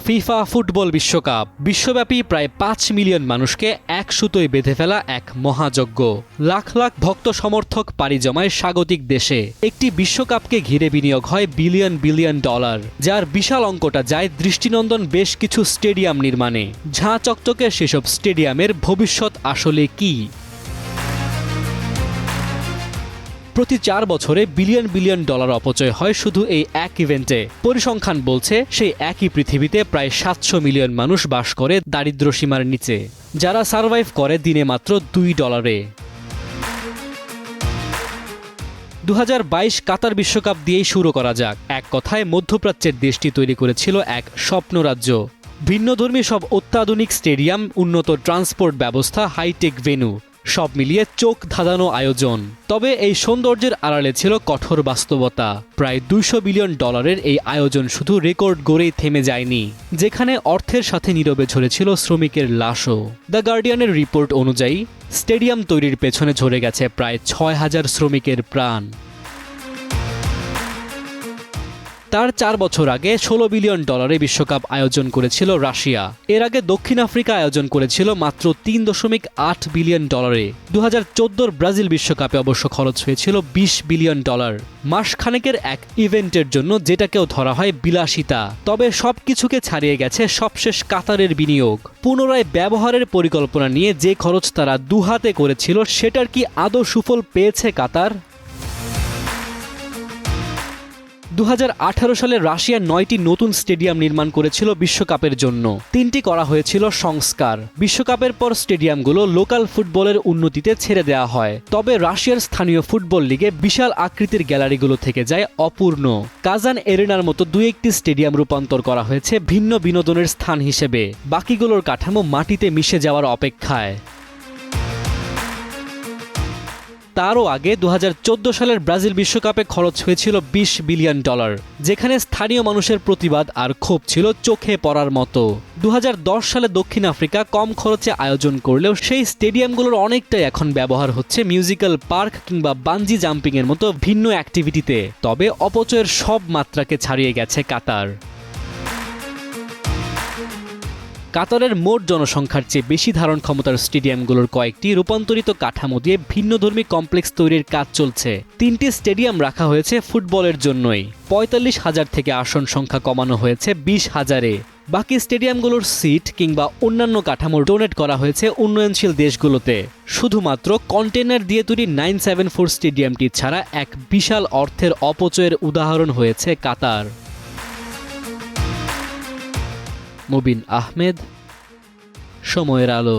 FIFA football বিশ্বকাপ বিশ্বব্যাপী প্রায় ৫ মিলিয়ন মানুষকে এক সুতোয় বেঁধে ফেলা এক মহাযজ্ঞ। লাখ লাখ ভক্ত সমর্থক পাড়ি জমায় স্বাগতিক দেশে। একটি বিশ্বকাপকে ঘিরে বিনিয়োগ হয় বিলিয়ন বিলিয়ন ডলার, যার বিশাল অঙ্কটা যায় দৃষ্টিনন্দন বেশ কিছু স্টেডিয়াম নির্মাণে। ঝাঁ চকচকে সেসব স্টেডিয়ামের ভবিষ্যৎ আসলে কি? প্রতি ৪ বছরে বিলিয়ন বিলিয়ন ডলার অপচয় হয় শুধু এই এক ইভেন্টে। পরিসংখ্যান বলছে সেই একই পৃথিবীতে প্রায় ৭০০ মিলিয়ন মানুষ বাস করে দারিদ্র্য সীমার নিচে, যারা সারভাইভ করে দিনে মাত্র $2। ২০২২ কাতার বিশ্বকাপ দিয়েই শুরু করা যাক। এক কথায় মধ্যপ্রাচ্যের দেশটি তৈরি করেছিল এক স্বপ্নরাজ্য। ভিন্নধর্মী সব অত্যাধুনিক স্টেডিয়াম, উন্নত ট্রান্সপোর্ট ব্যবস্থা, হাইটেক ভেন্যু, সব মিলিয়ে চোখ ধাঁধানো আয়োজন। তবে এই সৌন্দর্যের আড়ালে ছিল কঠোর বাস্তবতা। প্রায় $২০০ বিলিয়ন এই আয়োজন শুধু রেকর্ড গড়েই থেমে যায়নি, যেখানে অর্থের সাথে নীরবে ঝরেছিল শ্রমিকের লাশও। দ্য গার্ডিয়ানের রিপোর্ট অনুযায়ী স্টেডিয়াম তৈরির পেছনে ঝরে গেছে প্রায় ৬,০০০ শ্রমিকের প্রাণ। তার ৪ বছর আগে $১৬ বিলিয়ন বিশ্বকাপ আয়োজন করেছিল রাশিয়া। এর আগে দক্ষিণ আফ্রিকা আয়োজন করেছিল মাত্র $৩.৮ বিলিয়ন। ২০১৪ ব্রাজিল বিশ্বকাপে অবশ্য খরচ হয়েছিল $২০ বিলিয়ন। মাসখানেকের এক ইভেন্টের জন্য যেটাকেও ধরা হয় বিলাসিতা। তবে সবকিছুকে ছাড়িয়ে গেছে সবশেষ কাতারের বিনিয়োগ। পুনরায় ব্যবহারের পরিকল্পনা নিয়ে যে খরচ তারা দুহাতে করেছিল, সেটার কি আদৌ সুফল পেয়েছে কাতার? ২০১৮ সালে রাশিয়া ৯টি নতুন স্টেডিয়াম নির্মাণ করেছিল বিশ্বকাপের জন্য। ৩টি করা হয়েছিল সংস্কার। বিশ্বকাপের পর স্টেডিয়ামগুলো লোকাল ফুটবলের উন্নতিতে ছেড়ে দেওয়া হয়। তবে রাশিয়ার স্থানীয় ফুটবল লিগে বিশাল আকৃতির গ্যালারিগুলো থেকে যায় অপূর্ণ। কাজান এরেনার মতো ২-১টি স্টেডিয়াম রূপান্তর করা হয়েছে ভিন্ন বিনোদনের স্থান হিসেবে। বাকিগুলোর কাঠামো মাটিতে মিশে যাওয়ার অপেক্ষায়। তারও আগে ২০১৪ সালের ব্রাজিল বিশ্বকাপে খরচ হয়েছিল $২০ বিলিয়ন, যেখানে স্থানীয় মানুষের প্রতিবাদ আর ক্ষোভ ছিল চোখে পড়ার মতো। ২০১০ সালে দক্ষিণ আফ্রিকা কম খরচে আয়োজন করলেও সেই স্টেডিয়ামগুলোর অনেকটাই এখন ব্যবহার হচ্ছে মিউজিক্যাল পার্ক কিংবা বানজি জাম্পিংয়ের মতো ভিন্ন অ্যাক্টিভিটিতে। তবে অপচয়ের সব মাত্রাকে ছাড়িয়ে গেছে কাতার। কাতারের মোট জনসংখ্যার চেয়ে বেশি ধারণ ক্ষমতার স্টেডিয়ামগুলোর কয়েকটি রূপান্তরিত কাঠামো দিয়ে ভিন্নধর্মী কমপ্লেক্স তৈরির কাজ চলছে। ৩টি স্টেডিয়াম রাখা হয়েছে ফুটবলের জন্যই। ৪৫,০০০ থেকে আসন সংখ্যা কমানো হয়েছে ২০,০০০-এ। বাকি স্টেডিয়ামগুলোর সিট কিংবা অন্যান্য কাঠামো ডোনেট করা হয়েছে উন্নয়নশীল দেশগুলোতে। শুধুমাত্র কন্টেনার দিয়ে তৈরি 974 স্টেডিয়ামটি ছাড়া এক বিশাল অর্থের অপচয়ের উদাহরণ হয়েছে কাতার। মুবিন আহমেদ, সময়ের আলো।